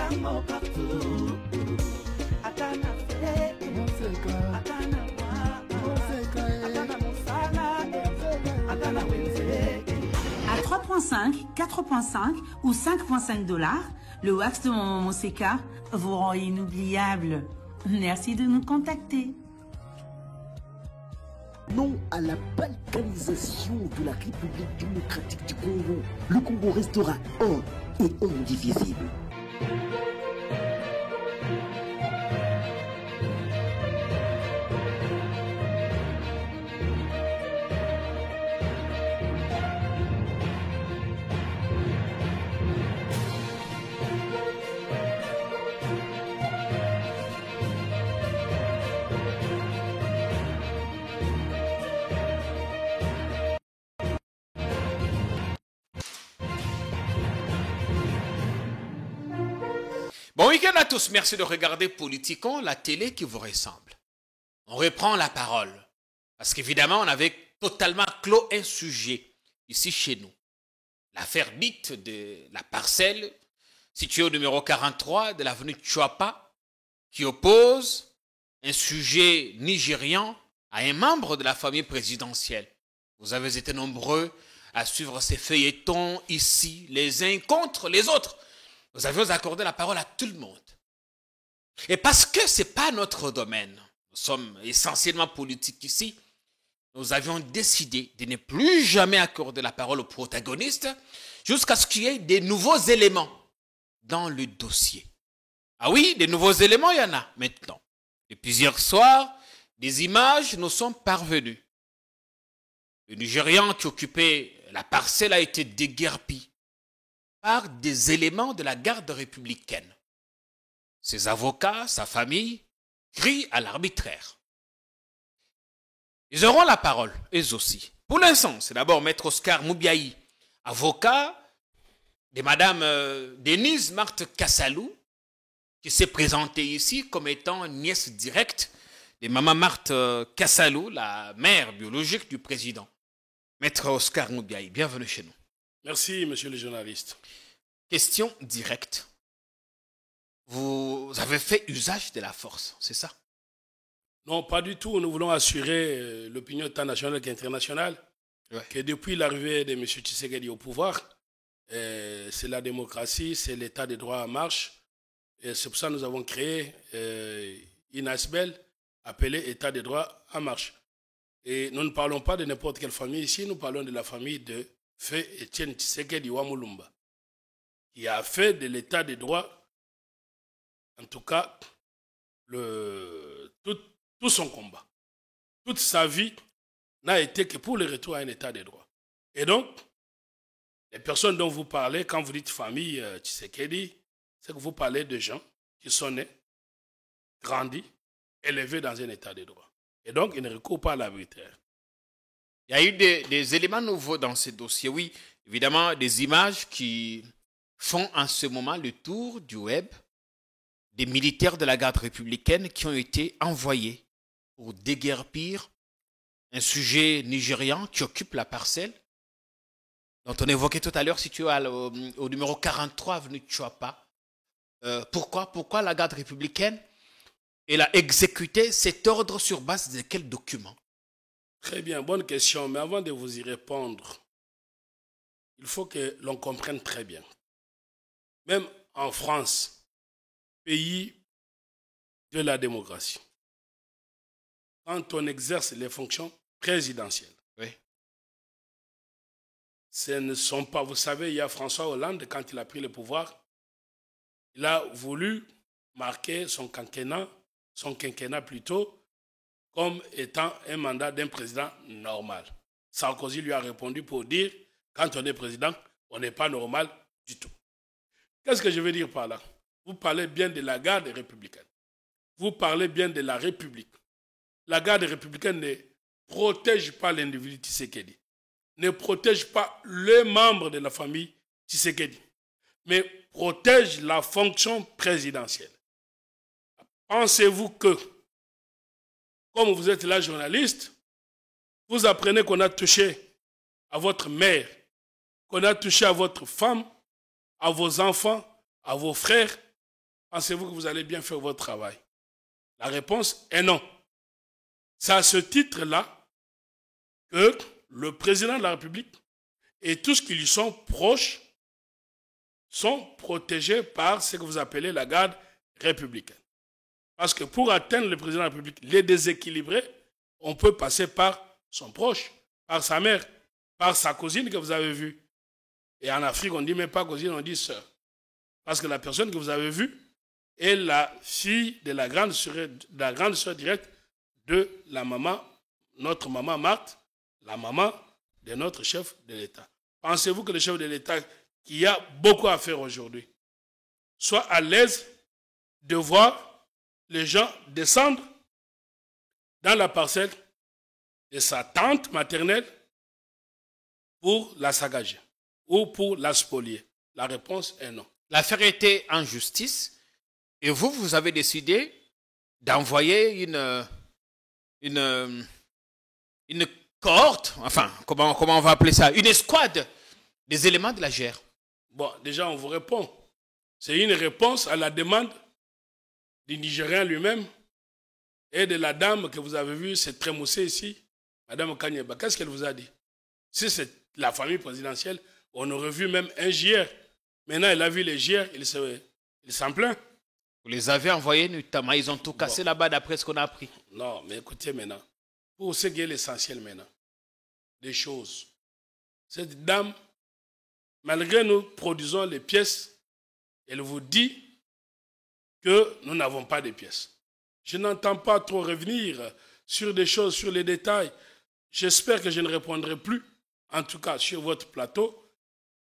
À 3,5, 4,5 ou 5,5 $, le wax de mon Moseka vous rend inoubliable. Merci de nous contacter. Non à la balkanisation de la République démocratique du Congo. Le Congo restera un et indivisible. Bon week-end à tous, merci de regarder Politikon, la télé qui vous ressemble. On reprend la parole, parce qu'évidemment, on avait totalement clos un sujet ici chez nous. L'affaire dite de la parcelle située au numéro 43 de l'avenue Chouapa, qui oppose un sujet nigérian à un membre de la famille présidentielle. Vous avez été nombreux à suivre ces feuilletons ici, les uns contre les autres. Nous avions accordé la parole à tout le monde. Et parce que ce n'est pas notre domaine, nous sommes essentiellement politiques ici, nous avions décidé de ne plus jamais accorder la parole aux protagonistes jusqu'à ce qu'il y ait des nouveaux éléments dans le dossier. Ah oui, des nouveaux éléments, il y en a maintenant. Depuis hier soir, des images nous sont parvenues. Le Nigérian qui occupait la parcelle a été déguerpi par des éléments de la garde républicaine. Ses avocats, sa famille, crient à l'arbitraire. Ils auront la parole, eux aussi. Pour l'instant, c'est d'abord Maître Oscar Moubiaï, avocat de Madame Denise Marthe Kassalou, qui s'est présentée ici comme étant nièce directe de Maman Marthe Kassalou, la mère biologique du président. Maître Oscar Moubiaï, bienvenue chez nous. Merci, monsieur le journaliste. Question directe. Vous avez fait usage de la force, c'est ça? Non, pas du tout. Nous voulons assurer l'opinion tant nationale qu'internationale que depuis l'arrivée de M. Tshisekedi au pouvoir, c'est la démocratie, c'est l'état de droit en marche. Et c'est pour ça que nous avons créé une ASBEL appelée État de droit en marche. Et nous ne parlons pas de n'importe quelle famille ici, nous parlons de la famille de Feu Etienne Tshisekedi Wamulumba, qui a fait de l'état de droit, en tout cas, tout son combat. Toute sa vie n'a été que pour le retour à un état de droit. Et donc, les personnes dont vous parlez, quand vous dites famille Tshisekedi, c'est que vous parlez de gens qui sont nés, grandis, élevés dans un état de droit. Et donc, ils ne recourent pas à l'arbitraire. Il y a eu des éléments nouveaux dans ce dossier, oui. Évidemment, des images qui font en ce moment le tour du web, des militaires de la garde républicaine qui ont été envoyés pour déguerpir un sujet nigérian qui occupe la parcelle dont on évoquait tout à l'heure, situé au numéro 43 avenue Chouapa. Pourquoi la garde républicaine elle a exécuté cet ordre sur base de quels documents? Très bien, bonne question. Mais avant de vous y répondre, il faut que l'on comprenne très bien. Même en France, pays de la démocratie, quand on exerce les fonctions présidentielles, ce ne sont pas, vous savez, il y a François Hollande, quand il a pris le pouvoir, il a voulu marquer son quinquennat plutôt, comme étant un mandat d'un président normal. Sarkozy lui a répondu pour dire, quand on est président, on n'est pas normal du tout. Qu'est-ce que je veux dire par là? Vous parlez bien de la garde républicaine. Vous parlez bien de la République. La garde républicaine ne protège pas l'individu Tshisekedi, ne protège pas les membres de la famille Tshisekedi, mais protège la fonction présidentielle. Pensez-vous que, comme vous êtes là journaliste, vous apprenez qu'on a touché à votre mère, qu'on a touché à votre femme, à vos enfants, à vos frères, Pensez-vous que vous allez bien faire votre travail? La réponse est non. C'est à ce titre-là que le président de la République et tous ceux qui lui sont proches sont protégés par ce que vous appelez la garde républicaine. Parce que pour atteindre le président de la République, les déséquilibrer, on peut passer par son proche, par sa mère, par sa cousine que vous avez vue. Et en Afrique, on ne dit même pas cousine, on dit sœur. Parce que la personne que vous avez vue est la fille de la grande sœur directe de la maman, notre maman Marthe, la maman de notre chef de l'État. Pensez-vous que le chef de l'État, qui a beaucoup à faire aujourd'hui, soit à l'aise de voir les gens descendre dans la parcelle de sa tante maternelle pour la sagager ou pour la spolier? La réponse est non. L'affaire était en justice et vous avez décidé d'envoyer une cohorte, enfin, comment on va appeler ça, une escouade des éléments de la GR. Bon, déjà, on vous répond. C'est une réponse à la demande du Nigérien lui-même et de la dame que vous avez vue, c'est trémoussé ici, Madame Kanyeba. Qu'est-ce qu'elle vous a dit? Si c'est la famille présidentielle, on aurait vu même un JR. Maintenant, elle a vu les JR, il s'en plaint. Vous les avez envoyés, notamment, ils ont tout cassé là-bas d'après ce qu'on a appris. Non, mais écoutez maintenant, pour ce qui est l'essentiel maintenant, des choses. Cette dame, malgré nous produisons les pièces, elle vous dit que nous n'avons pas de pièces. Je n'entends pas trop revenir sur des choses, sur les détails. J'espère que je ne répondrai plus, en tout cas sur votre plateau,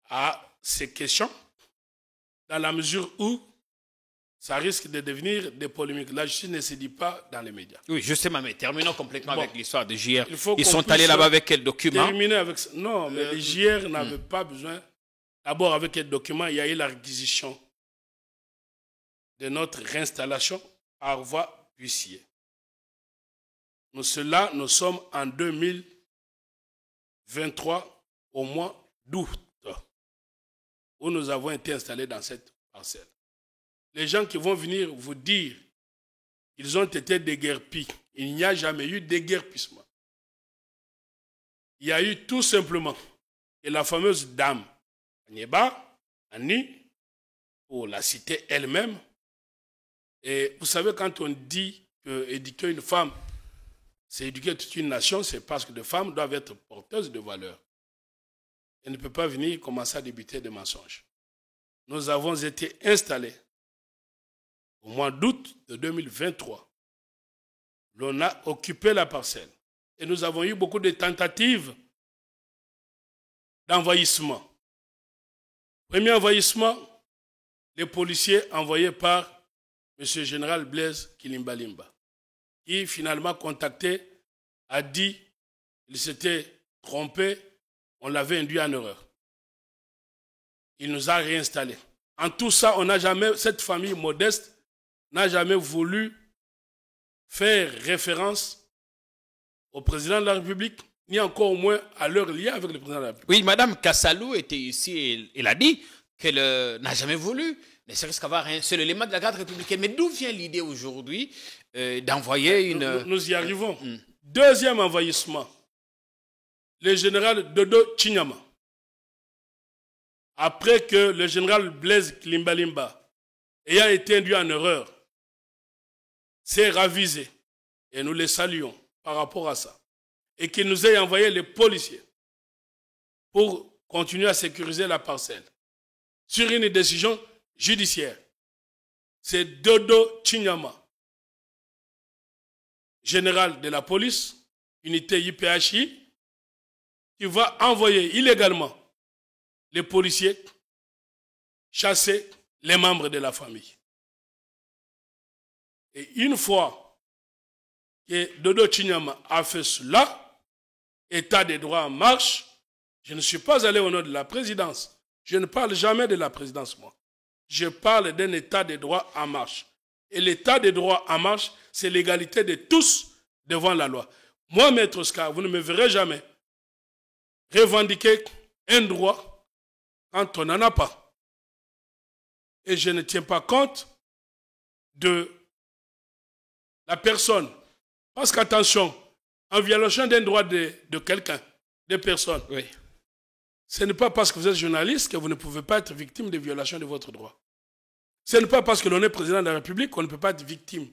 à ces questions, dans la mesure où ça risque de devenir des polémiques. La justice ne se dit pas dans les médias. Oui, justement, mais terminons complètement avec l'histoire de JR. Ils sont allés là-bas avec quel document? Terminer avec ça. Non, mais les JR n'avaient pas besoin. D'abord, avec quel document? Il y a eu la réquisition de notre réinstallation par voie huissier. Nous sommes en 2023, au mois d'août, où nous avons été installés dans cette parcelle. Les gens qui vont venir vous dire qu'ils ont été déguerpis, il n'y a jamais eu déguerpissement. Il y a eu tout simplement que la fameuse dame, Agneba, Annie, pour la citer elle-même, et vous savez, quand on dit qu'éduquer une femme, c'est éduquer toute une nation, c'est parce que les femmes doivent être porteuses de valeurs. Elle ne peut pas venir commencer à débuter des mensonges. Nous avons été installés au mois d'août de 2023. On a occupé la parcelle. Et nous avons eu beaucoup de tentatives d'envahissement. Premier envahissement, les policiers envoyés par M. le général Blaise Kilimbalimba, qui finalement contacté, a dit qu'il s'était trompé, on l'avait induit en erreur. Il nous a réinstallés. En tout ça, cette famille modeste n'a jamais voulu faire référence au président de la République, ni encore au moins à leur lien avec le président de la République. Oui, Mme Kassalou était ici et elle a dit qu'elle n'a jamais voulu, ne serait-ce qu'avoir un seul élément de la garde républicaine. Mais d'où vient l'idée aujourd'hui d'envoyer une... Nous y arrivons. Deuxième envahissement, le général Dodo Chinyama. Après que le général Blaise Kilimbalimba, ayant été induit en erreur, s'est ravisé, et nous les saluons par rapport à ça, et qu'il nous ait envoyé les policiers pour continuer à sécuriser la parcelle sur une décision judiciaire. C'est Dodo Chinyama, général de la police, unité IPHI, qui va envoyer illégalement les policiers chasser les membres de la famille. Et une fois que Dodo Chinyama a fait cela, État des droits en marche, je ne suis pas allé au nom de la présidence. Je ne parle jamais de la présidence, moi. Je parle d'un État des droits en marche. Et l'État des droits en marche, c'est l'égalité de tous devant la loi. Moi, Maître Oscar, vous ne me verrez jamais revendiquer un droit quand on n'en a pas. Et je ne tiens pas compte de la personne. Parce qu'attention, en violation d'un droit de quelqu'un, de personne, Oui. ce n'est pas parce que vous êtes journaliste que vous ne pouvez pas être victime de violation de votre droit. Ce n'est pas parce que l'on est président de la République qu'on ne peut pas être victime.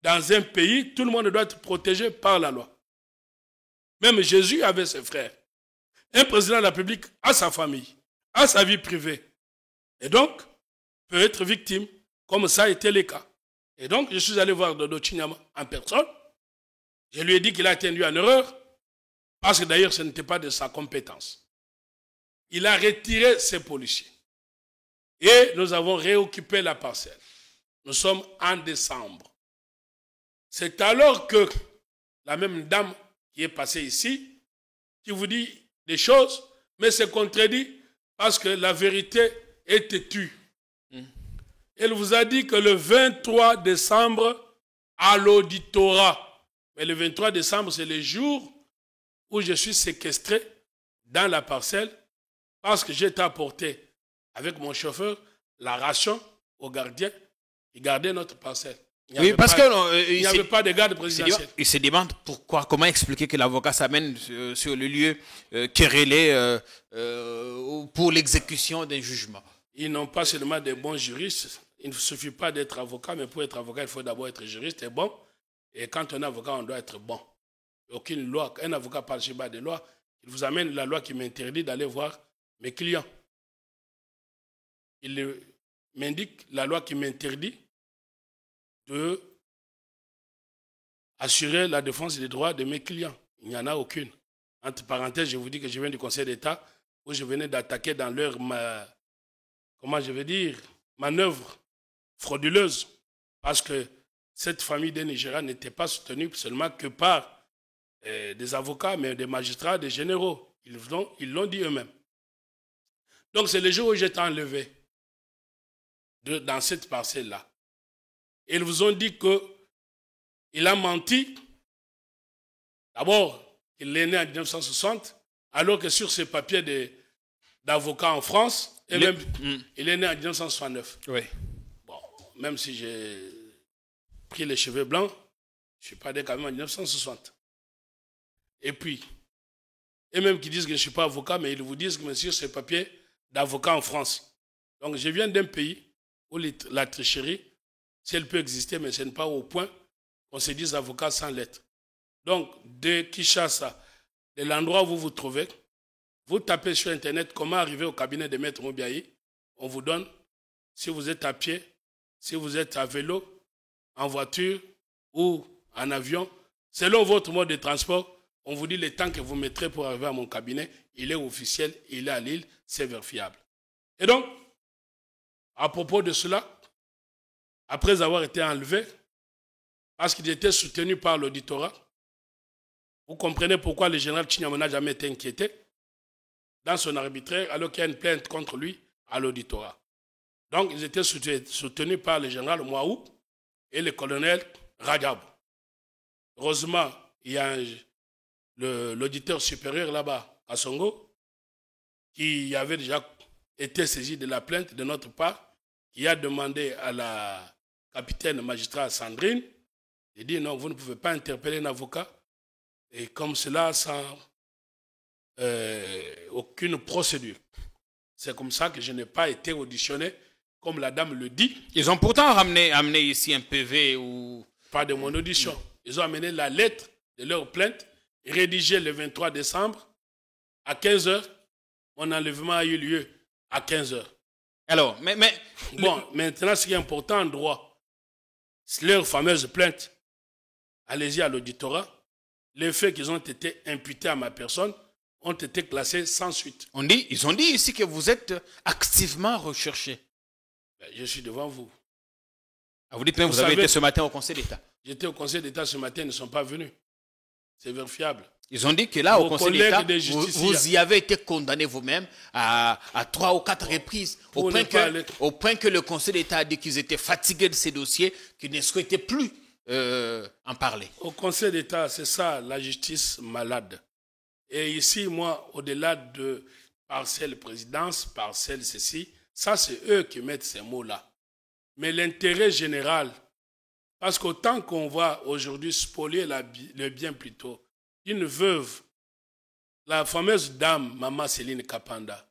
Dans un pays, tout le monde doit être protégé par la loi. Même Jésus avait ses frères. Un président de la République a sa famille, a sa vie privée. Et donc, peut être victime, comme ça a été le cas. Et donc, je suis allé voir Dodo Chinyama en personne. Je lui ai dit qu'il a été induit en erreur, parce que d'ailleurs, ce n'était pas de sa compétence. Il a retiré ses policiers. Et nous avons réoccupé la parcelle. Nous sommes en décembre. C'est alors que la même dame qui est passée ici, qui vous dit des choses, mais c'est contredit parce que la vérité est têtue. Elle vous a dit que le 23 décembre, à l'auditorat, mais le 23 décembre, c'est le jour où je suis séquestré dans la parcelle parce que j'ai apporté avec mon chauffeur la ration au gardien qui gardait notre parcelle. Il n'y avait pas de garde présidentielle. Il se demande pourquoi, comment expliquer que l'avocat s'amène sur le lieu querellé pour l'exécution d'un jugement. Ils n'ont pas seulement des bons juristes. Il ne suffit pas d'être avocat, mais pour être avocat, il faut d'abord être juriste et bon. Et quand on est avocat, on doit être bon. Aucune loi, un avocat parle chez bas de loi, il vous amène la loi qui m'interdit d'aller voir mes clients. Il m'indique la loi qui m'interdit de assurer la défense des droits de mes clients. Il n'y en a aucune. Entre parenthèses, je vous dis que je viens du Conseil d'État où je venais d'attaquer dans leur, manœuvre frauduleuse. Parce que cette famille des Nigériens n'était pas soutenue seulement que par des avocats, mais des magistrats, des généraux. Ils l'ont dit eux-mêmes. Donc c'est le jour où j'étais enlevé dans cette parcelle-là. Ils vous ont dit qu'il a menti. D'abord, il est né en 1960, alors que sur ses papiers d'avocat en France, il est né en 1969. Oui. Bon, même si j'ai pris les cheveux blancs, je ne suis pas né quand même en 1960. Et puis, et même qui disent que je ne suis pas avocat, mais ils vous disent que sur ses papiers d'avocat en France. Donc, je viens d'un pays où la tricherie, si elle peut exister, mais ce n'est pas au point qu'on se dise avocat sans lettre. Donc, de Kinshasa, de l'endroit où vous vous trouvez, vous tapez sur Internet comment arriver au cabinet de Maître Moubiaï. On vous donne, si vous êtes à pied, si vous êtes à vélo, en voiture ou en avion, selon votre mode de transport, on vous dit le temps que vous mettrez pour arriver à mon cabinet, il est officiel, il est à Lille, c'est vérifiable. Et donc, à propos de cela, après avoir été enlevé, parce qu'il était soutenu par l'auditorat, vous comprenez pourquoi le général Chinyama n'a jamais été inquiété dans son arbitraire, alors qu'il y a une plainte contre lui à l'auditorat. Donc, ils étaient soutenus par le général Mouaou et le colonel Rajab. Heureusement, il y a l'auditeur supérieur là-bas, à Songo, qui avait déjà été saisi de la plainte de notre part, qui a demandé à la capitaine magistrat Sandrine, il dit non, vous ne pouvez pas interpeller un avocat, et comme cela, sans aucune procédure. C'est comme ça que je n'ai pas été auditionné, comme la dame le dit. Ils ont pourtant amené ici un PV ou... Pas de mon audition. Ils ont amené la lettre de leur plainte, rédigée le 23 décembre, à 15h. Mon enlèvement a eu lieu à 15h. Alors, Bon, maintenant, ce qui est important en droit, c'est leur fameuse plainte. Allez-y à l'auditorat. Les faits qui ont été imputés à ma personne ont été classés sans suite. Ils ont dit ici que vous êtes activement recherché. Je suis devant vous. Vous dites même que vous avez été ce matin au Conseil d'État. J'étais au Conseil d'État ce matin, ils ne sont pas venus. C'est vérifiable. Ils ont dit que là, au Conseil d'État, vous y avez été condamné vous-même à 3 ou 4 reprises. Au point que le Conseil d'État a dit qu'ils étaient fatigués de ces dossiers, qu'ils ne souhaitaient plus en parler. Au Conseil d'État, c'est ça, la justice malade. Et ici, moi, au-delà de parcelle présidence, parcelle ceci, ça, c'est eux qui mettent ces mots-là. mais l'intérêt général. Parce qu'autant qu'on va aujourd'hui spolier le bien plutôt, une veuve, la fameuse dame, Maman Céline Kapanda,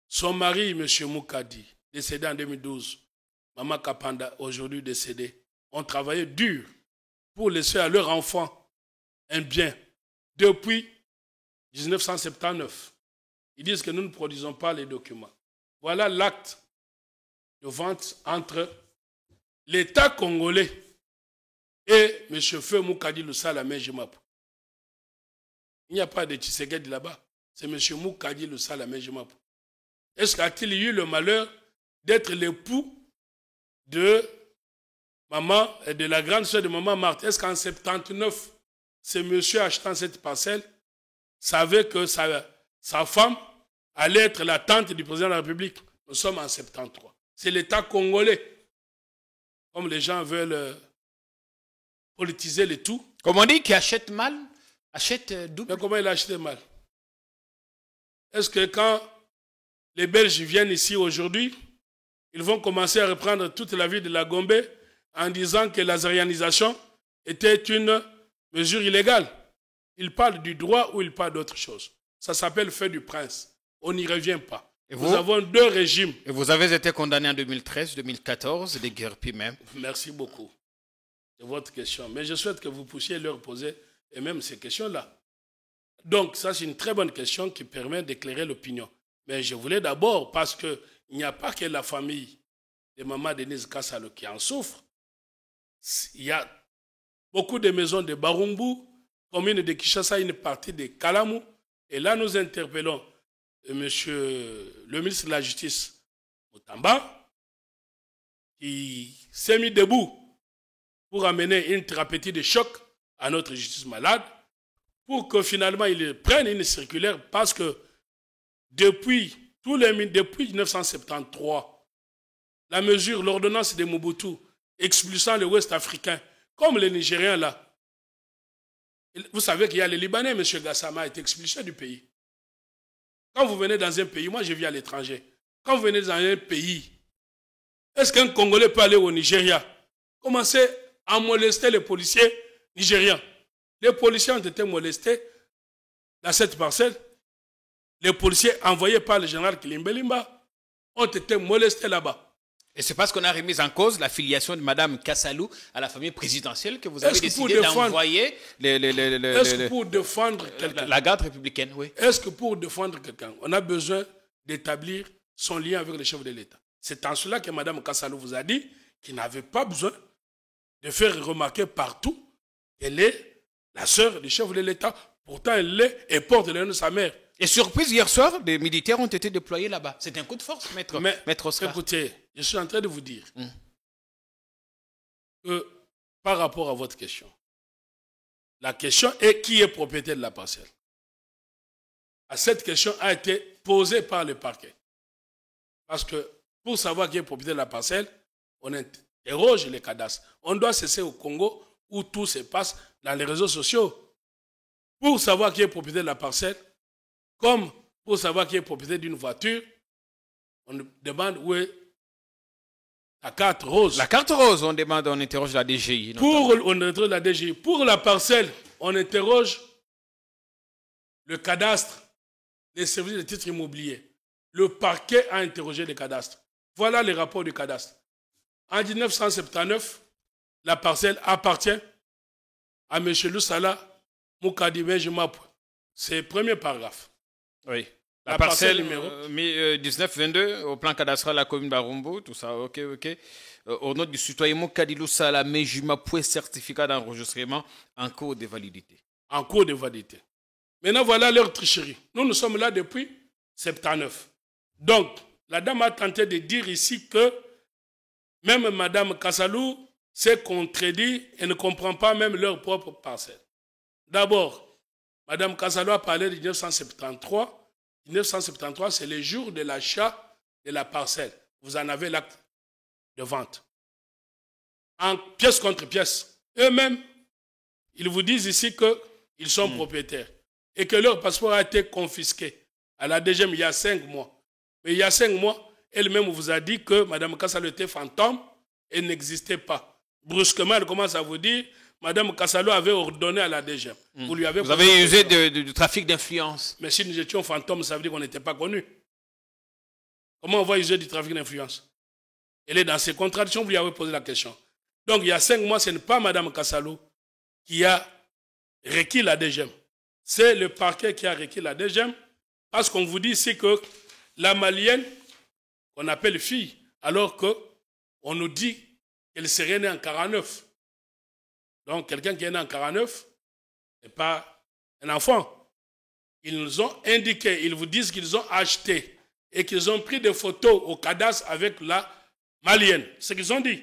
son mari, M. Moukadi, décédé en 2012, Maman Kapanda, aujourd'hui décédé, ont travaillé dur pour laisser à leur enfant un bien depuis 1979. Ils disent que nous ne produisons pas les documents. Voilà l'acte de vente entre l'État congolais et M. Feu Moukadi Lusala Jimapou. Il n'y a pas de Tshisekedi là-bas. C'est M. Moukadi Lusala Jimapou. Est-ce qu'a-t-il eu le malheur d'être l'époux de maman et de la grande sœur de maman Marthe? Est-ce qu'en 79, ce monsieur achetant cette parcelle savait que sa femme allait être la tante du président de la République? Nous sommes en 73. C'est l'État congolais. Comme les gens veulent politiser le tout. Comme on dit, qui achète mal, achète double. Mais comment il a acheté mal? Est-ce que quand les Belges viennent ici aujourd'hui, ils vont commencer à reprendre toute la ville de la Gombe en disant que la zarianisation était une mesure illégale? Ils parlent du droit ou ils parlent d'autre chose. Ça s'appelle fait du prince. On n'y revient pas. Nous avons deux régimes. Et vous avez été condamné en 2013, 2014, des guerpis même. Merci beaucoup de votre question. Mais je souhaite que vous puissiez leur poser et même ces questions-là. Donc, ça, c'est une très bonne question qui permet d'éclairer l'opinion. Mais je voulais d'abord, parce qu'il n'y a pas que la famille de Maman Denise Kassalo qui en souffre. Il y a beaucoup de maisons de Barumbu, commune de Kinshasa, une partie de Kalamu. Et là, nous interpellons monsieur le ministre de la Justice, Mutamba, qui s'est mis debout pour amener une thérapie de choc à notre justice malade, pour que finalement il prenne une circulaire, parce que depuis 1973, la mesure, l'ordonnance de Mobutu, expulsant les Ouest-Africains, comme les Nigériens là, vous savez qu'il y a les Libanais, M. Gassama a été expulsé du pays. Quand vous venez dans un pays, moi je vis à l'étranger, quand vous venez dans un pays, est-ce qu'un Congolais peut aller au Nigeria, commencer à molester les policiers nigériens? Les policiers ont été molestés dans cette parcelle. Les policiers envoyés par le général Kilimbelimba ont été molestés là-bas. Et c'est parce qu'on a remis en cause la filiation de Mme Kassalou à la famille présidentielle que vous avez décidé d'envoyer pour défendre quelqu'un, la garde républicaine, oui. Est-ce que pour défendre quelqu'un, on a besoin d'établir son lien avec le chef de l'État? C'est en cela que Mme Kassalou vous a dit qu'il n'avait pas besoin de faire remarquer partout qu'elle est la sœur du chef de l'État. Pourtant, elle l'est et porte le nom de sa mère. Et surprise, hier soir, des militaires ont été déployés là-bas. C'est un coup de force, maître Oscar. Écoutez, je suis en train de vous dire que par rapport à votre question, la question est qui est propriétaire de la parcelle. Cette question a été posée par le parquet. Parce que pour savoir qui est propriétaire de la parcelle, on interroge les cadastres. On doit cesser au Congo où tout se passe dans les réseaux sociaux. Pour savoir qui est propriétaire de la parcelle, comme pour savoir qui est propriétaire d'une voiture, on demande où est la carte rose. La carte rose, on demande, on interroge la DGI. On interroge la DGI. Pour la parcelle, on interroge le cadastre, les services de titres immobiliers. Le parquet a interrogé les cadastres. Voilà les rapports du cadastre. En 1979, la parcelle appartient à M. Lusala Moukadi Benjimapou. C'est le premier paragraphe. Oui. La parcelle numéro 1922, au plan cadastral de la commune Barumbu, tout ça, ok. Au nom du citoyen Moukadi Lusala Benjimapou, certificat d'enregistrement en cours de validité. En cours de validité. Maintenant, voilà leur tricherie. Nous sommes là depuis 79. Donc, la dame a tenté de dire ici que même Mme Kassalou s'est contredit et ne comprend pas même leur propre parcelle. D'abord, Mme Kassalou a parlé de 1973. 1973, c'est le jour de l'achat de la parcelle. Vous en avez l'acte de vente. En pièce contre pièce. Eux-mêmes, ils vous disent ici qu'ils sont propriétaires et que leur passeport a été confisqué à la DGM il y a 5 mois. Mais il y a 5 mois, elle-même vous a dit que Mme Kassalou était fantôme elle n'existait pas. Brusquement, elle commence à vous dire, Madame Kassalo avait ordonné à la DGM. Vous avez usé du trafic d'influence. Mais si nous étions fantômes, ça veut dire qu'on n'était pas connus. Comment on va user du trafic d'influence? Elle est dans ses contradictions, vous lui avez posé la question. Donc, il y a 5 mois, ce n'est pas Mme Kassalo qui a requis la DGM. C'est le parquet qui a requis la DGM parce qu'on vous dit ici que la Malienne, qu'on appelle fille, alors qu'on nous dit qu'elle serait née en 49. Donc, quelqu'un qui est né en 49 n'est pas un enfant. Ils nous ont indiqué, ils vous disent qu'ils ont acheté et qu'ils ont pris des photos au cadastre avec la Malienne. C'est ce qu'ils ont dit.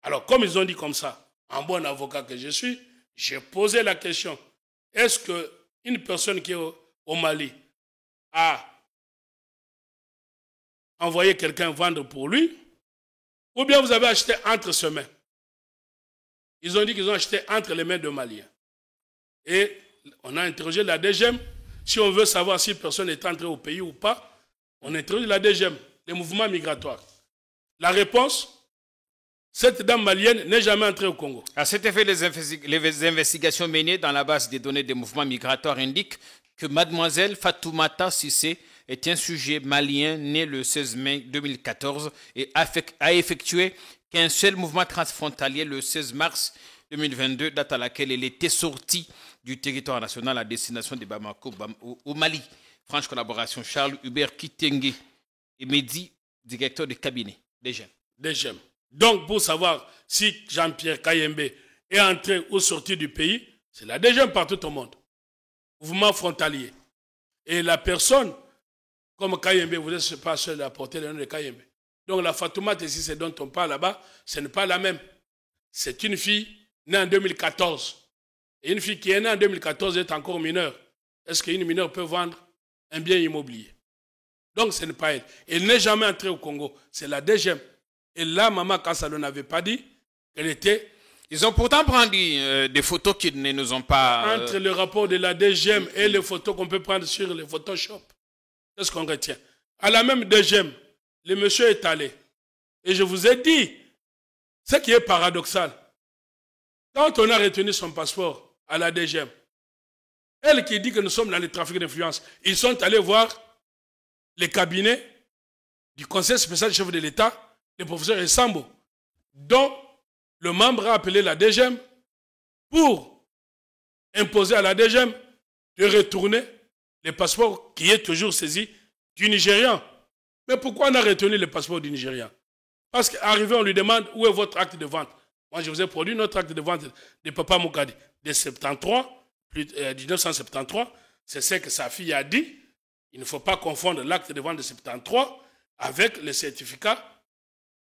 Alors, comme ils ont dit comme ça, en bon avocat que je suis, j'ai posé la question. Est-ce qu'une personne qui est au Mali a envoyé quelqu'un vendre pour lui, ou bien vous avez acheté entre ses mains? Ils ont dit qu'ils ont acheté entre les mains de Maliens. Et on a interrogé la DGM. Si on veut savoir si personne est entrée au pays ou pas, on interroge la DGM, les mouvements migratoires. La réponse, cette dame malienne n'est jamais entrée au Congo. À cet effet, les investigations menées dans la base des données des mouvements migratoires indiquent que mademoiselle Fatoumata Sissé est un sujet malien né le 16 mai 2014 et a effectué qu'un seul mouvement transfrontalier le 16 mars 2022, date à laquelle elle était sortie du territoire national à destination de Bamako au Mali. Franche collaboration, Charles Hubert Kitenge et Mehdi, directeur de cabinet DGM. Donc, pour savoir si Jean-Pierre Kayembe est entré ou sorti du pays, c'est la DGM partout au monde. Mouvement frontalier. Et la personne, comme Kayembe, vous n'êtes pas seul à porter le nom de Kayembe. Donc la Fatoumata ici, c'est dont on parle là-bas, ce n'est pas la même. C'est une fille née en 2014. Et une fille qui est née en 2014 est encore mineure. Est-ce qu'une mineure peut vendre un bien immobilier? Donc ce n'est pas elle. Elle n'est jamais entrée au Congo. C'est la DGM. Et là, Maman Kassalo n'avait pas dit qu'elle était... Ils ont pourtant pris des photos qui ne nous ont pas... Entre le rapport de la DGM et les photos qu'on peut prendre sur les Photoshop, c'est ce qu'on retient. À la même DGM, le monsieur est allé. Et je vous ai dit, ce qui est paradoxal, quand on a retenu son passeport à la DGM, elle qui dit que nous sommes dans le trafic d'influence, ils sont allés voir les cabinets du Conseil spécial du chef de l'État, le professeur Essambo, dont le membre a appelé la DGM pour imposer à la DGM de retourner les passeports qui est toujours saisi du Nigérian. Mais pourquoi on a retenu le passeport du Nigérian? Parce qu'arrivé, on lui demande où est votre acte de vente. Moi, je vous ai produit notre acte de vente de Papa Moukadi de 1973. C'est ce que sa fille a dit. Il ne faut pas confondre l'acte de vente de 73 avec le certificat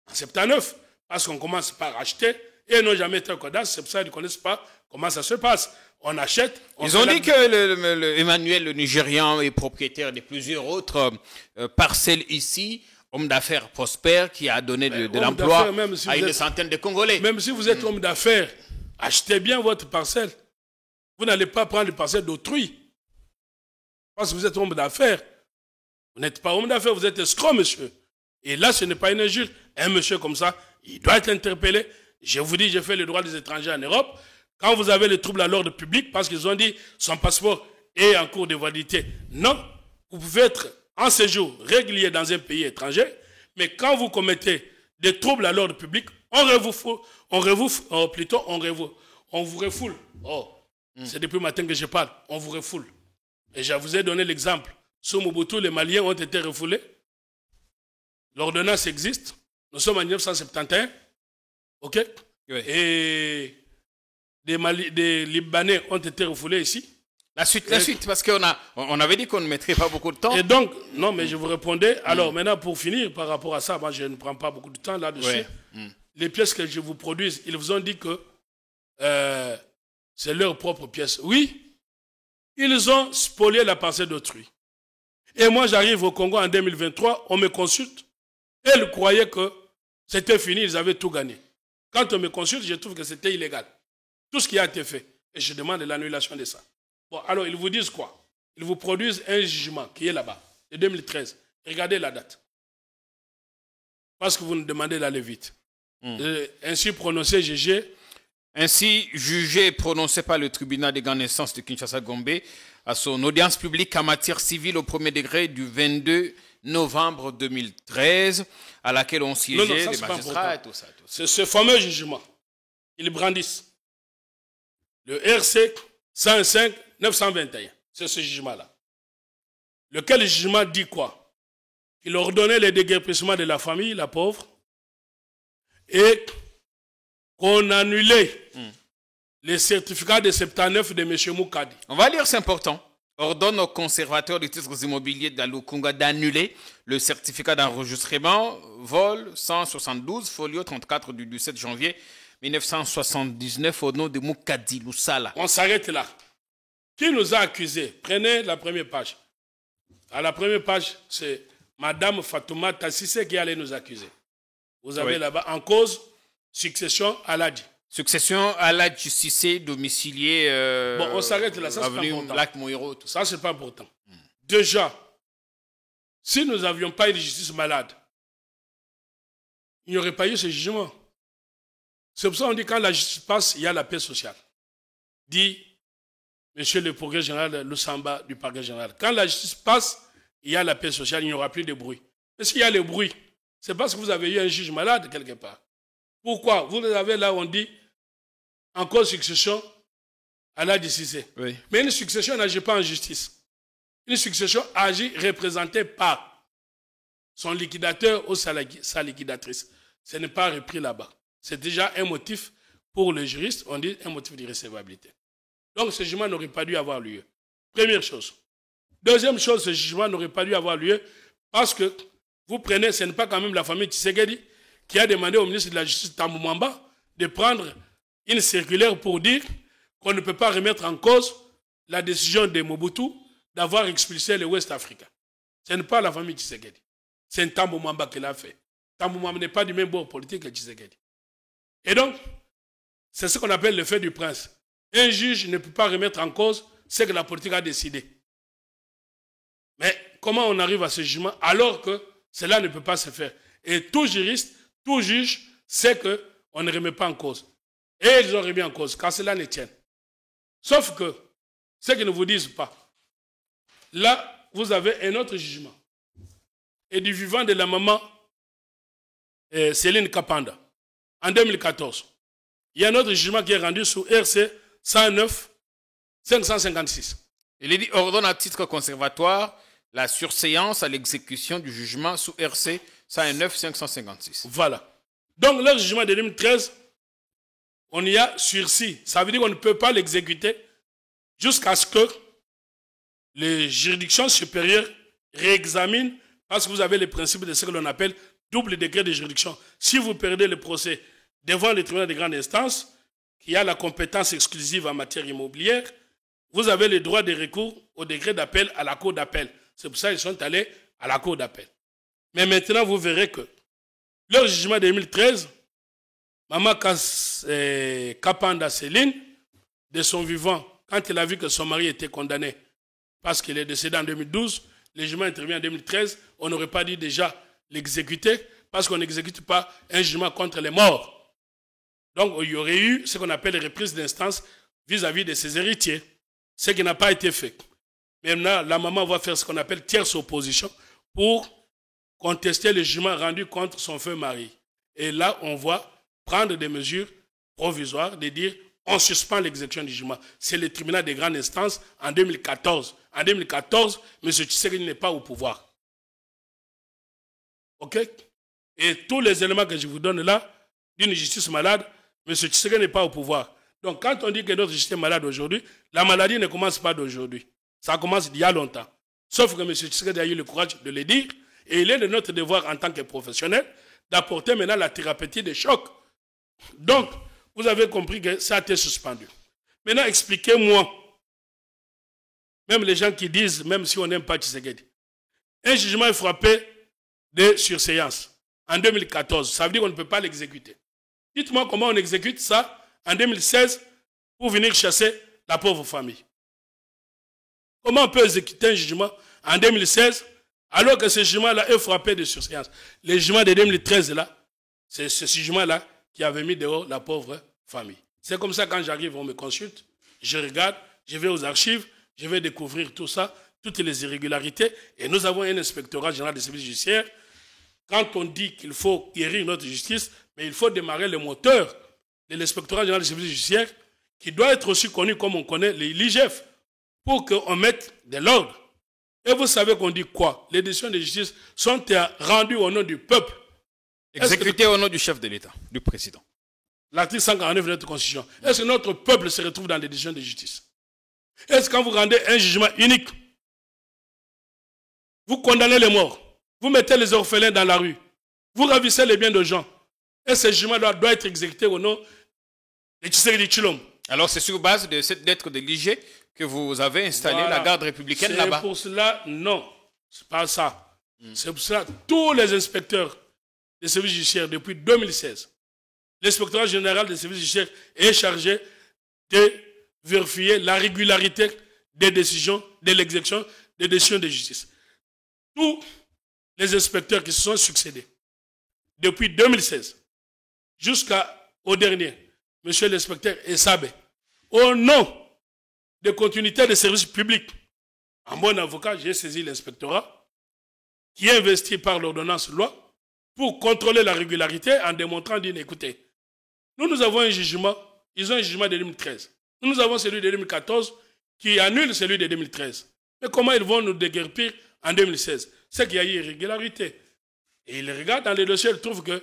en 79. Parce qu'on commence par acheter et ils n'ont jamais été au cadastre. C'est pour ça qu'ils ne connaissent pas comment ça se passe. On achète. Ils ont dit que Emmanuel, le Nigérian, est propriétaire de plusieurs autres parcelles ici. Homme d'affaires prospère qui a donné de l'emploi à une centaine de Congolais. Même si vous êtes homme d'affaires, achetez bien votre parcelle. Vous n'allez pas prendre les parcelles d'autrui. Parce que vous êtes homme d'affaires. Vous n'êtes pas homme d'affaires, vous êtes escroc, monsieur. Et là, ce n'est pas une injure. Un monsieur comme ça, il doit être interpellé. Je vous dis, j'ai fait le droit des étrangers en Europe. Quand vous avez les troubles à l'ordre public, parce qu'ils ont dit son passeport est en cours de validité. Non, vous pouvez être en séjour régulier dans un pays étranger, mais quand vous commettez des troubles à l'ordre public, on vous refoule. C'est depuis le matin que je parle. On vous refoule. Et je vous ai donné l'exemple. Sous Mobutu, les Maliens ont été refoulés. L'ordonnance existe. Nous sommes en 1971. OK? Oui. Et des Libanais ont été refoulés ici. La suite, parce qu'on avait dit qu'on ne mettrait pas beaucoup de temps. Et donc, non, mais je vous répondais. Alors maintenant, pour finir, par rapport à ça, moi, je ne prends pas beaucoup de temps là-dessus. Les pièces que je vous produise, ils vous ont dit que c'est leurs propres pièces. Oui, ils ont spolié la parcelle d'autrui. Et moi, j'arrive au Congo en 2023, on me consulte. Et ils croyaient que c'était fini, ils avaient tout gagné. Quand on me consulte, je trouve que c'était illégal. Tout ce qui a été fait. Et je demande l'annulation de ça. Bon, alors, ils vous disent quoi? Ils vous produisent un jugement qui est là-bas, de 2013. Regardez la date. Parce que vous nous demandez d'aller vite. Ainsi prononcé, jugé. Ainsi jugé et prononcé par le tribunal de grande instance de Kinshasa-Gombe à son audience publique en matière civile au premier degré du 22 novembre 2013, à laquelle ont siégé les magistrats et tout ça. C'est ce fameux jugement. Ils brandissent. Le RC 105-921. C'est ce jugement-là. Lequel jugement dit quoi? Il ordonnait les déguerpissements de la famille, la pauvre, et qu'on annulait les certificats de 79 de M. Moukadi. On va lire, c'est important. Ordonne aux conservateurs des titres immobiliers d'Alukunga d'annuler le certificat d'enregistrement vol 172 folio 34 du 17 janvier 1979 au nom de Moukadi Loussala. On s'arrête là. Qui nous a accusés? Prenez la première page. À la première page, c'est Madame Fatouma Tassissé qui allait nous accuser. Vous avez là-bas en cause succession Aladi. Succession Aladi Cissé, domicilié. Bon, on s'arrête là, ça c'est pas important. Lac Moiro, tout ça. Ça c'est pas important. Déjà, si nous n'avions pas eu de justice malade, il n'y aurait pas eu ce jugement. C'est pour ça qu'on dit quand la justice passe, il y a la paix sociale. Dit Monsieur le Progrès général Lusamba du Parquet général. Quand la justice passe, il y a la paix sociale, il n'y aura plus de bruit. Est-ce qu'il y a le bruit? C'est parce que vous avez eu un juge malade quelque part. Pourquoi? Vous avez là, on dit, en cause succession à la décision. Oui. Mais une succession n'agit pas en justice. Une succession agit représentée par son liquidateur ou sa liquidatrice. Ce n'est pas repris là-bas. C'est déjà un motif pour le juriste, on dit un motif d'irrécevabilité. Donc ce jugement n'aurait pas dû avoir lieu. Première chose. Deuxième chose, ce jugement n'aurait pas dû avoir lieu parce que vous prenez, ce n'est pas quand même la famille Tshisekedi qui a demandé au ministre de la Justice Tambou Mwamba de prendre une circulaire pour dire qu'on ne peut pas remettre en cause la décision de Mobutu d'avoir expulsé les Ouest Africains. Ce n'est pas la famille Tshisekedi. C'est Tambou Mwamba qui l'a fait. Tambou Mwamba n'est pas du même bord politique que Tshisekedi. Et donc, c'est ce qu'on appelle le fait du prince. Un juge ne peut pas remettre en cause ce que la politique a décidé. Mais comment on arrive à ce jugement alors que cela ne peut pas se faire? Et tout juriste, tout juge sait qu'on ne remet pas en cause. Et ils ont remis en cause, car cela ne tient. Sauf que, ce qu'ils ne vous disent pas, là, vous avez un autre jugement. Et du vivant de la maman Céline Kapanda, en 2014, il y a un autre jugement qui est rendu sous RC 109-556. Il est dit ordonne à titre conservatoire la surséance à l'exécution du jugement sous RC 109-556. Voilà. Donc, leur jugement de 2013, on y a sursis. Ça veut dire qu'on ne peut pas l'exécuter jusqu'à ce que les juridictions supérieures réexaminent, parce que vous avez le principe de ce que l'on appelle double degré de juridiction. Si vous perdez le procès devant le tribunal de grande instance, qui a la compétence exclusive en matière immobilière, vous avez le droit de recours au degré d'appel à la cour d'appel. C'est pour ça qu'ils sont allés à la cour d'appel. Mais maintenant, vous verrez que leur jugement de 2013, Maman Kapanda Céline, de son vivant, quand elle a vu que son mari était condamné parce qu'il est décédé en 2012, le jugement intervient en 2013, on n'aurait pas dû déjà l'exécuter parce qu'on n'exécute pas un jugement contre les morts. Donc, il y aurait eu ce qu'on appelle reprise d'instance vis-à-vis de ses héritiers, ce qui n'a pas été fait. Maintenant, la maman va faire ce qu'on appelle tierce opposition pour contester le jugement rendu contre son feu mari. Et là, on va prendre des mesures provisoires, de dire on suspend l'exécution du jugement. C'est le tribunal de grande instance en 2014. En 2014, M. Tshisekedi n'est pas au pouvoir. OK? Et tous les éléments que je vous donne là, d'une justice malade, M. Tshisekedi n'est pas au pouvoir. Donc, quand on dit que notre justice est malade aujourd'hui, la maladie ne commence pas d'aujourd'hui. Ça commence d'il y a longtemps. Sauf que M. Tshisekedi a eu le courage de le dire, et il est de notre devoir en tant que professionnel d'apporter maintenant la thérapeutique des chocs. Donc, vous avez compris que ça a été suspendu. Maintenant, expliquez-moi, même les gens qui disent, même si on n'aime pas Tshisekedi, un jugement est frappé de surséance en 2014. Ça veut dire qu'on ne peut pas l'exécuter. Dites-moi comment on exécute ça en 2016 pour venir chasser la pauvre famille. Comment on peut exécuter un jugement en 2016 alors que ce jugement-là est frappé de surséance? Le jugement de 2013, là, C'est ce jugement-là qui avait mis dehors la pauvre famille. C'est comme ça, quand j'arrive, on me consulte, je regarde, je vais aux archives, je vais découvrir tout ça, toutes les irrégularités. Et nous avons un inspectorat général des services judiciaires. Quand on dit qu'il faut guérir notre justice, mais il faut démarrer le moteur de l'inspectorat général des services judiciaires, qui doit être aussi connu comme on connaît l'IGF, pour qu'on mette de l'ordre. Et vous savez qu'on dit quoi? Les décisions de justice sont rendues au nom du peuple. Exécutées au nom du chef de l'État, du président. L'article 149 de notre Constitution. Est-ce que notre peuple se retrouve dans des décisions de justice? Est-ce que quand vous rendez un jugement unique, vous condamnez les morts, vous mettez les orphelins dans la rue, vous ravissez les biens de gens, et ce jugement doit être exécuté au nom de Tshisekedi Tshilombo? Alors c'est sur base de cette lettre de l'IG que vous avez installé la garde républicaine là-bas? C'est pour cela, non, c'est pas ça. C'est pour cela, tous les inspecteurs des services judiciaires depuis 2016, l'inspectorat général des services judiciaires est chargé de vérifier la régularité des décisions, de l'exécution des décisions de justice. Tous les inspecteurs qui se sont succédés depuis 2016 jusqu'au dernier, monsieur l'inspecteur Esabe, au nom de continuité des services publics, en bon avocat, j'ai saisi l'inspectorat qui est investi par l'ordonnance loi pour contrôler la régularité en démontrant, écoutez, nous avons un jugement, ils ont un jugement de 2013. Nous avons celui de 2014 qui annule celui de 2013. Mais comment ils vont nous déguerpir en 2016? C'est qu'il y a eu irrégularité. Et ils regardent dans les dossiers, ils trouvent que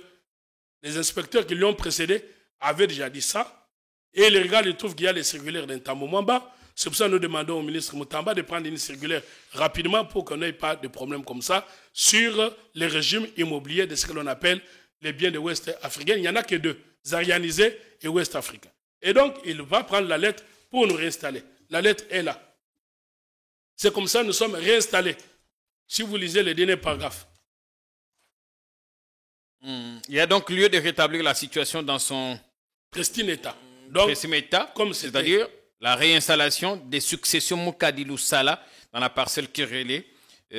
les inspecteurs qui lui ont précédé avaient déjà dit ça. Et ils regardent, ils trouvent qu'il y a les circulaires d'Intambo Mwamba. C'est pour ça que nous demandons au ministre Moutamba de prendre une circulaire rapidement pour qu'on n'ait pas de problème comme ça sur les régimes immobiliers de ce que l'on appelle les biens de l'Ouest africain. Il n'y en a que deux, Zarianisé et Ouest africain. Et donc, il va prendre la lettre pour nous réinstaller. La lettre est là. C'est comme ça que nous sommes réinstallés. Si vous lisez le dernier paragraphe. Il y a donc lieu de rétablir la situation dans son pristine état. Donc, pristine état, c'est-à-dire la réinstallation des successions Moukadilou Sala dans la parcelle Kirélé,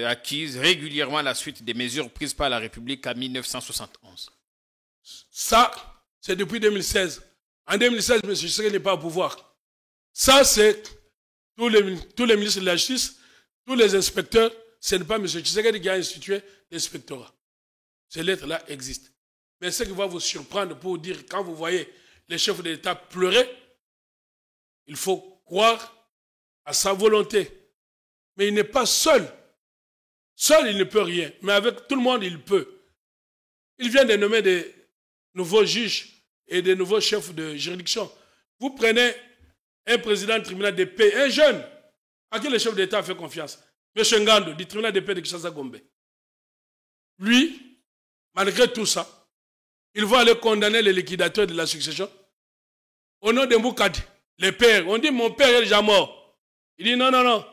acquise régulièrement à la suite des mesures prises par la République en 1971. Ça, c'est depuis 2016. En 2016, M. Tshisekedi n'est pas au pouvoir. Ça, c'est tous les ministres de la Justice, tous les inspecteurs. Ce n'est pas M. Tshisekedi qui a institué l'inspectorat. Ces lettres-là existent. Mais ce qui va vous surprendre pour dire, quand vous voyez les chefs de l'État pleurer, il faut croire à sa volonté. Mais il n'est pas seul. Seul, il ne peut rien. Mais avec tout le monde, il peut. Il vient de nommer des nouveaux juges et des nouveaux chefs de juridiction. Vous prenez un président du tribunal de paix, un jeune, à qui le chef d'État a fait confiance, M. Ngando, du tribunal de paix de Kinshasa-Gombe. Lui, malgré tout ça, il va aller condamner les liquidateurs de la succession au nom de Moukadi, les pères. On dit, mon père est déjà mort. Il dit, non, non, non.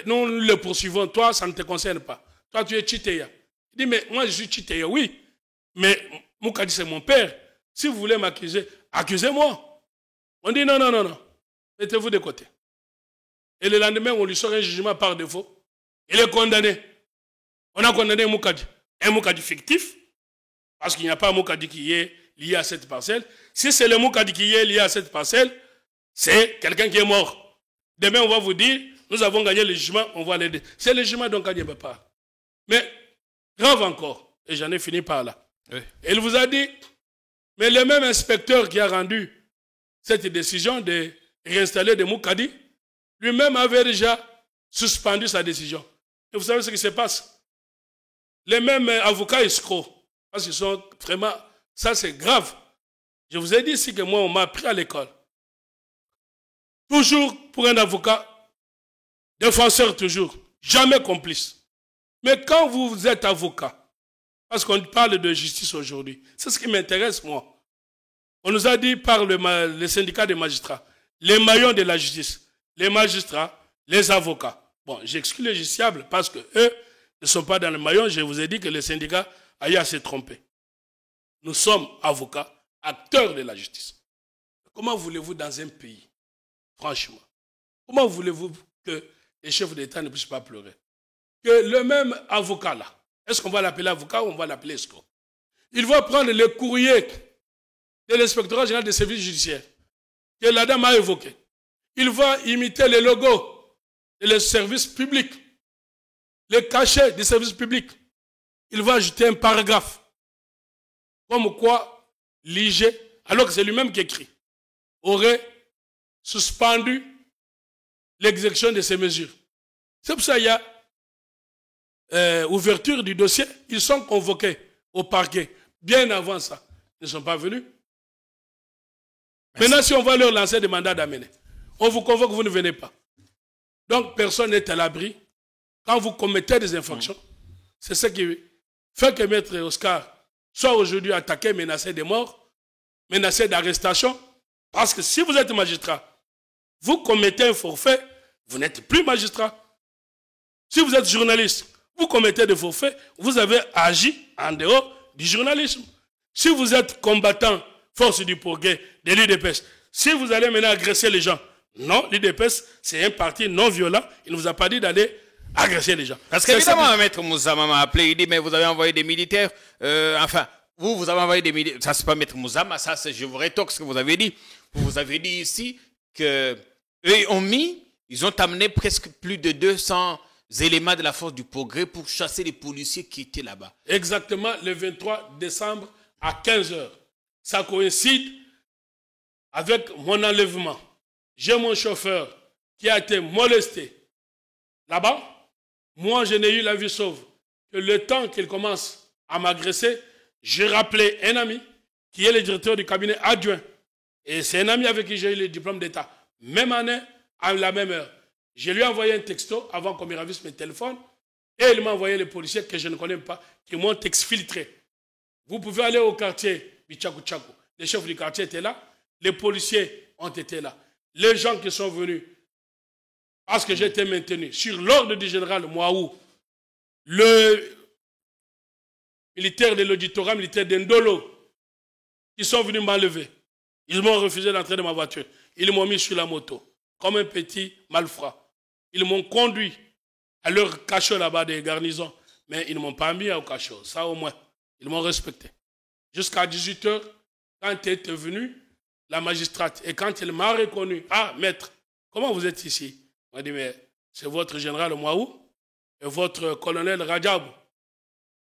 Nous le poursuivons. Toi, ça ne te concerne pas. Toi, tu es Chiteya. Il dit, mais moi, je suis Chiteya, oui. Mais Moukadi, c'est mon père. Si vous voulez m'accuser, accusez-moi. On dit, non, non, non, non. Mettez-vous de côté. Et le lendemain, on lui sort un jugement par défaut. Il est condamné. On a condamné Moukadi. Un Moukadi fictif, parce qu'il n'y a pas un Moukadi qui est lié à cette parcelle. Si c'est le Moukadi qui est lié à cette parcelle, c'est quelqu'un qui est mort. Demain, on va vous dire, nous avons gagné le jugement, on va l'aider. C'est le jugement dont Kadiembe parle. Mais, grave encore, et j'en ai fini par là. Oui. Il vous a dit, mais le même inspecteur qui a rendu cette décision de réinstaller des Moukadi, lui-même avait déjà suspendu sa décision. Et vous savez ce qui se passe? Les mêmes avocats escrocs, parce qu'ils sont vraiment... Ça, c'est grave. Je vous ai dit ici que moi, on m'a appris à l'école. Toujours pour un avocat, défenseur toujours, jamais complice. Mais quand vous êtes avocat, parce qu'on parle de justice aujourd'hui, c'est ce qui m'intéresse, moi. On nous a dit par le syndicat des magistrats, les maillons de la justice, les magistrats, les avocats. Bon, j'exclus les justiciables parce qu'eux ne sont pas dans le maillon. Je vous ai dit que le syndicat a eu à se tromper. Nous sommes avocats, acteurs de la justice. Comment voulez-vous dans un pays, franchement, comment voulez-vous que les chefs d'État ne puissent pas pleurer? Que le même avocat là, est-ce qu'on va l'appeler avocat ou on va l'appeler escroc? Il va prendre le courrier de l'inspectorat général des services judiciaires que la dame a évoqué. Il va imiter les logos des services publics, les cachets des services publics. Il va ajouter un paragraphe comme quoi l'IG, alors que c'est lui-même qui écrit, aurait suspendu l'exécution de ces mesures. C'est pour ça qu'il y a ouverture du dossier. Ils sont convoqués au parquet bien avant ça. Ils ne sont pas venus. Merci. Maintenant, si on va leur lancer des mandats d'amener, on vous convoque, vous ne venez pas. Donc, personne n'est à l'abri. Quand vous commettez des infractions, c'est ce qui fait que Maître Oscar soit aujourd'hui attaqué, menacé de mort, menacé d'arrestation. Parce que si vous êtes magistrat, vous commettez un forfait, vous n'êtes plus magistrat. Si vous êtes journaliste, vous commettez des forfaits, vous avez agi en dehors du journalisme. Si vous êtes combattant, force du progrès de l'UDPS, si vous allez maintenant agresser les gens, non, l'UDPS, c'est un parti non violent, il ne vous a pas dit d'aller agresser les gens. Parce qu'évidemment, Maître Moussa m'a appelé, il dit, mais vous avez envoyé des militaires, vous avez envoyé des militaires, ça c'est pas Maître Mouzama, ça c'est, je vous rétorque ce que vous avez dit. Vous avez dit ici que ils ont amené presque plus de 200 éléments de la force du progrès pour chasser les policiers qui étaient là-bas. Exactement, le 23 décembre à 15h. Ça coïncide avec mon enlèvement. J'ai mon chauffeur qui a été molesté là-bas. Moi, je n'ai eu la vie sauve que le temps qu'il commence à m'agresser, j'ai rappelé un ami qui est le directeur du cabinet adjoint. Et c'est un ami avec qui j'ai eu le diplôme d'État. Même année, à la même heure. Je lui ai envoyé un texto avant qu'on me ravisse mes téléphones. Et il m'a envoyé les policiers que je ne connais pas, qui m'ont exfiltré. Vous pouvez aller au quartier Bichakou Tchakou. Les chefs du quartier étaient là. Les policiers ont été là. Les gens qui sont venus, parce que j'ai été maintenu sur l'ordre du général Mouaou, le militaire de l'auditorat militaire d'Indolo, qui sont venus m'enlever. Ils m'ont refusé d'entrer dans ma voiture. Ils m'ont mis sur la moto, comme un petit malfrat. Ils m'ont conduit à leur cachot là-bas des garnisons, mais ils ne m'ont pas mis au cachot. Ça au moins, ils m'ont respecté. Jusqu'à 18h, quand elle est venue, la magistrate, et quand elle m'a reconnu, ah, maître, comment vous êtes ici? On m'a dit, mais c'est votre général Mouaou et votre colonel Rajab.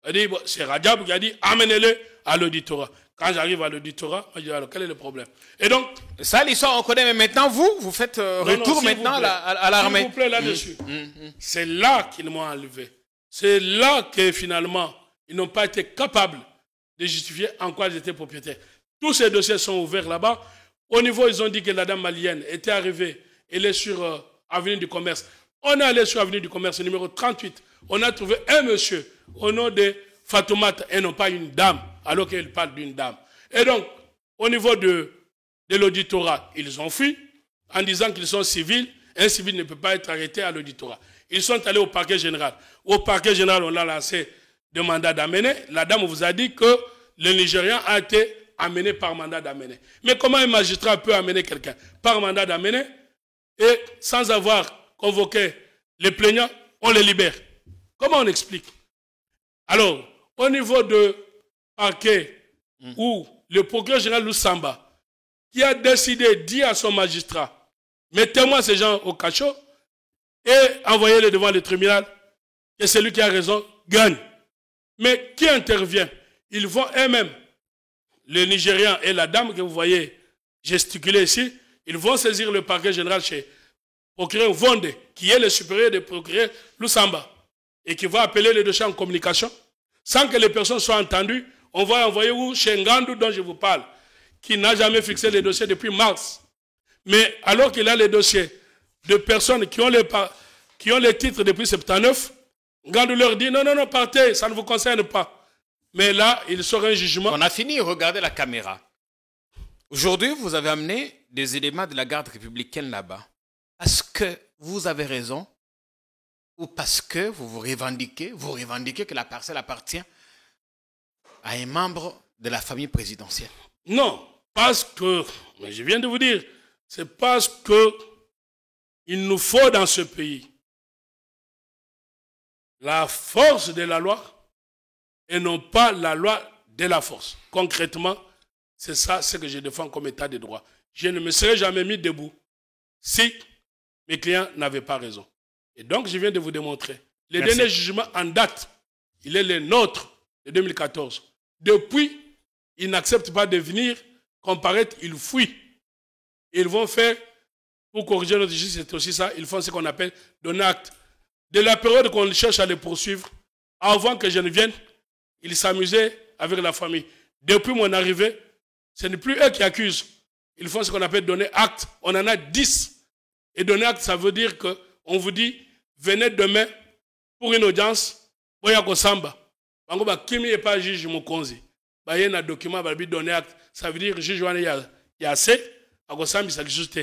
Elle dit, bon, c'est Rajab qui a dit, amenez-le à l'auditorat. Quand j'arrive à l'auditorat, je dis, alors, quel est le problème? Et donc... Ça, l'histoire, on connaît, mais maintenant, vous faites retour maintenant à l'armée. S'il vous plaît, là-dessus. C'est là qu'ils m'ont enlevé. C'est là que, finalement, ils n'ont pas été capables de justifier en quoi ils étaient propriétaires. Tous ces dossiers sont ouverts là-bas. Au niveau, ils ont dit que la dame malienne était arrivée. Elle est sur Avenue du Commerce. On est allé sur Avenue du Commerce, numéro 38. On a trouvé un monsieur au nom de Fatoumata et non pas une dame, alors qu'elle parle d'une dame. Et donc, au niveau de l'auditorat, ils ont fui en disant qu'ils sont civils. Un civil ne peut pas être arrêté à l'auditorat. Ils sont allés au parquet général. Au parquet général, on a lancé des mandats d'amener. La dame vous a dit que le Nigérian a été amené par mandat d'amener. Mais comment un magistrat peut amener quelqu'un par mandat d'amener et sans avoir convoqué les plaignants, on les libère? Comment on explique? Alors, au niveau de parquet où le procureur général Loussamba, qui a décidé, dit à son magistrat, mettez-moi ces gens au cachot et envoyez-les devant le tribunal, et celui qui a raison gagne. Mais qui intervient? Ils vont eux-mêmes, le Nigérian et la dame que vous voyez gesticuler ici, ils vont saisir le parquet général chez le procureur Vonde, qui est le supérieur du procureur Loussamba, et qui va appeler les dossiers en communication. Sans que les personnes soient entendues, on va envoyer où? Chez Ngandou, dont je vous parle, qui n'a jamais fixé les dossiers depuis mars. Mais alors qu'il a les dossiers de personnes qui ont les titres depuis 79, Ngandou leur dit non, partez, ça ne vous concerne pas. Mais là, il sort un jugement. On a fini, regardez la caméra. Aujourd'hui, vous avez amené des éléments de la garde républicaine là-bas. Parce que vous avez raison ou parce que vous revendiquez que la parcelle appartient à un membre de la famille présidentielle? Non, parce que, mais je viens de vous dire, c'est parce que il nous faut dans ce pays la force de la loi et non pas la loi de la force. Concrètement, c'est ça ce que je défends comme état de droit. Je ne me serais jamais mis debout si mes clients n'avaient pas raison. Et donc, je viens de vous démontrer. Le dernier jugement en date, il est le nôtre de 2014. Depuis, ils n'acceptent pas de venir comparaître, ils fuient. Ils vont faire, pour corriger notre justice, c'est aussi ça, ils font ce qu'on appelle donner acte. De la période qu'on cherche à les poursuivre, avant que je ne vienne, ils s'amusaient avec la famille. Depuis mon arrivée, ce n'est plus eux qui accusent. Ils font ce qu'on appelle donner acte. On en a 10. Et donner acte, ça veut dire qu'on vous dit, venez demain pour une audience, Boyako Samba. Bangoba Kimi n'est pas juge Mokonzi. Il y a un document qui donner acte. Ça veut dire juge il y a assez, à Kosambi, ça juste.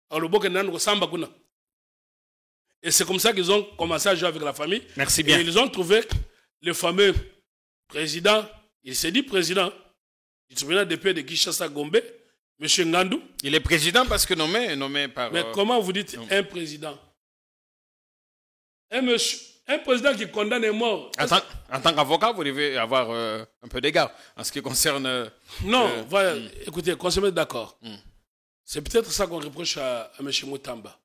Alors le Bokenan Kosamba Kuna. Et c'est comme ça qu'ils ont commencé à jouer avec la famille. Merci bien. Et ils ont trouvé le fameux président, il s'est dit président, du tribunal de paix de Kinshasa Gombe, M. Ngandou. Il est président parce que nommé par... Mais comment vous dites un président? Un président qui condamne est mort. En tant qu'avocat, vous devez avoir un peu d'égard en ce qui concerne... Non, voilà, écoutez, qu'on se mette d'accord. C'est peut-être ça qu'on reproche à M. Moutamba.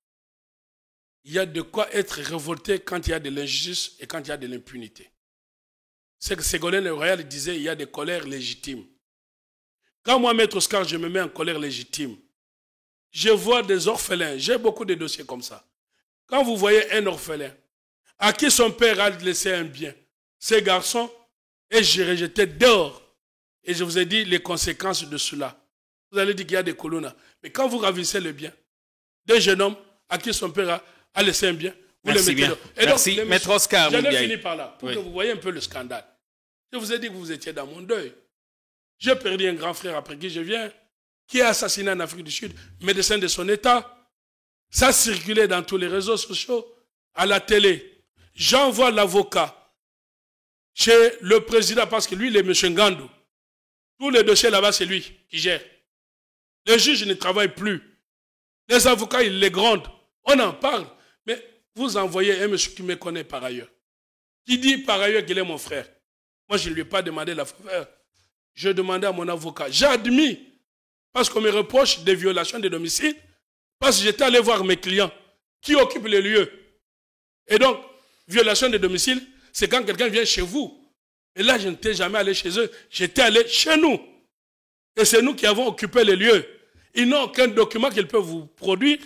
Il y a de quoi être révolté quand il y a de l'injustice et quand il y a de l'impunité. C'est que Ségolène Royal disait il y a des colères légitimes. Quand moi, Maître Oscar, je me mets en colère légitime, je vois des orphelins, j'ai beaucoup de dossiers comme ça. Quand vous voyez un orphelin, à qui son père a laissé un bien, ces garçons, et j'ai rejeté dehors. Et je vous ai dit les conséquences de cela. Vous allez dire qu'il y a des colonnes. Mais quand vous ravissez le bien, des jeunes hommes à qui son père a laissé un bien, vous Merci les mettez bien. Et merci, donc, Maître Oscar. J'en ai fini par là, pour que vous voyez un peu le scandale. Je vous ai dit que vous étiez dans mon deuil. J'ai perdu un grand frère après qui je viens, qui est assassiné en Afrique du Sud, médecin de son état. Ça circulait dans tous les réseaux sociaux, à la télé. J'envoie l'avocat chez le président, parce que lui, il est M. Ngandou. Tous les dossiers là-bas, c'est lui qui gère. Les juges ne travaillent plus. Les avocats, ils les grondent. On en parle. Mais vous envoyez un monsieur qui me connaît par ailleurs, qui dit par ailleurs qu'il est mon frère. Moi, je ne lui ai pas demandé la faveur. Je demandais à mon avocat. J'ai admis, parce qu'on me reproche des violations de domicile, parce que j'étais allé voir mes clients qui occupent les lieux. Et donc, violation de domicile, c'est quand quelqu'un vient chez vous. Et là, je n'étais jamais allé chez eux. J'étais allé chez nous. Et c'est nous qui avons occupé les lieux. Ils n'ont aucun document qu'ils peuvent vous produire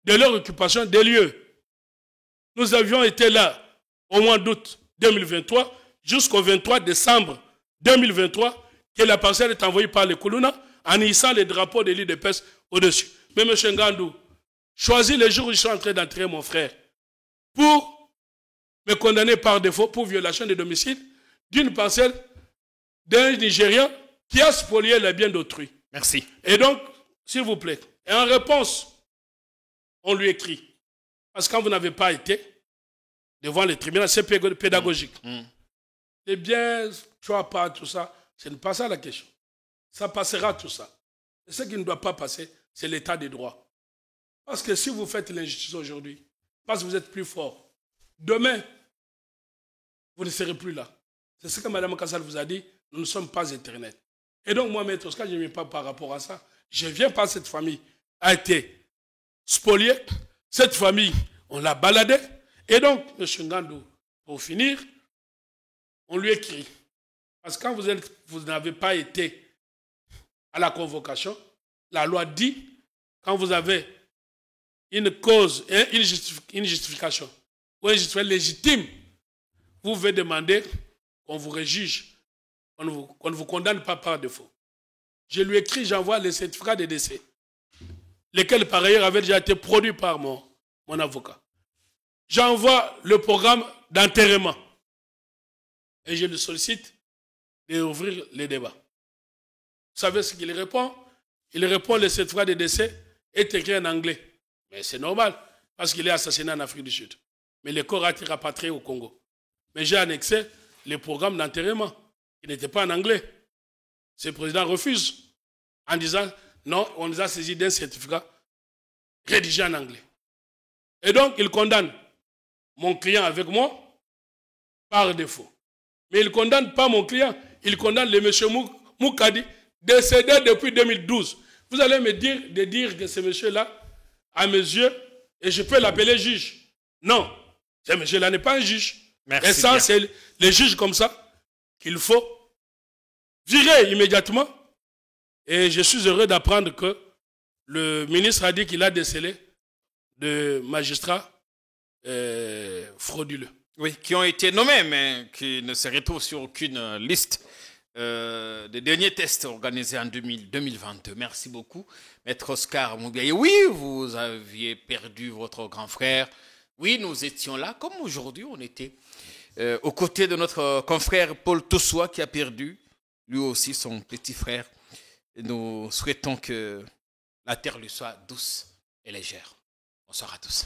de leur occupation des lieux. Nous avions été là au mois d'août 2023 jusqu'au 23 décembre 2023 que la parcelle est envoyée par les Koulouna en hissant les drapeaux de l'île de Pes au-dessus. Mais M. Ngandou, choisis le jour où je suis en train d'entrer mon frère pour me condamner par défaut pour violation de domicile d'une parcelle d'un Nigérian qui a spolié les biens d'autrui. Merci. Et donc, s'il vous plaît, et en réponse, on lui écrit. Parce que quand vous n'avez pas été devant les tribunaux, c'est pédagogique. Les biens, tu vois pas, tout ça, ce n'est pas ça la question. Ça passera tout ça. Et ce qui ne doit pas passer, c'est l'état des droits. Parce que si vous faites l'injustice aujourd'hui, parce que vous êtes plus fort, demain, vous ne serez plus là. C'est ce que Mme Kassal vous a dit, nous ne sommes pas éternels. Et donc, moi, Maître Oscar, je ne viens pas par rapport à ça. Je viens par cette famille a été spoliée. Cette famille, on l'a baladée. Et donc, M. Ngandou, pour finir, on lui écrit. Parce que quand vous n'avez pas été à la convocation, la loi dit, quand vous avez une cause, une justification, ou une justification légitime, vous devez demander qu'on vous réjuge, qu'on ne vous condamne pas par défaut. Je lui écris, j'envoie les certificats de décès, lesquels par ailleurs avaient déjà été produits par mon avocat. J'envoie le programme d'enterrement et je le sollicite d'ouvrir les débats. Vous savez ce qu'il répond? Il répond le certificat de décès est écrit en anglais. Mais c'est normal, parce qu'il est assassiné en Afrique du Sud. Mais le corps a été rapatrié au Congo. Mais j'ai annexé le programme d'enterrement, qui n'était pas en anglais. Ce président refuse en disant, non, on nous a saisi d'un certificat rédigé en anglais. Et donc, il condamne mon client avec moi par défaut. Mais il ne condamne pas mon client, il condamne le monsieur Moukadi, décédé depuis 2012. Vous allez me dire de dire que ce monsieur-là, à mes yeux, et je peux l'appeler juge. Non, ce monsieur-là n'est pas un juge. Merci et ça, bien. c'est les juges comme ça qu'il faut virer immédiatement. Et je suis heureux d'apprendre que le ministre a dit qu'il a décelé de magistrats frauduleux. Oui, qui ont été nommés, mais qui ne se retrouvent sur aucune liste des derniers tests organisés en 2022. Merci beaucoup, Maître Oscar Moubiaye. Oui, vous aviez perdu votre grand frère. Oui, nous étions là, comme aujourd'hui, on était aux côtés de notre confrère Paul Tossoa qui a perdu, lui aussi, son petit frère. Et nous souhaitons que la terre lui soit douce et légère. Bonsoir à tous.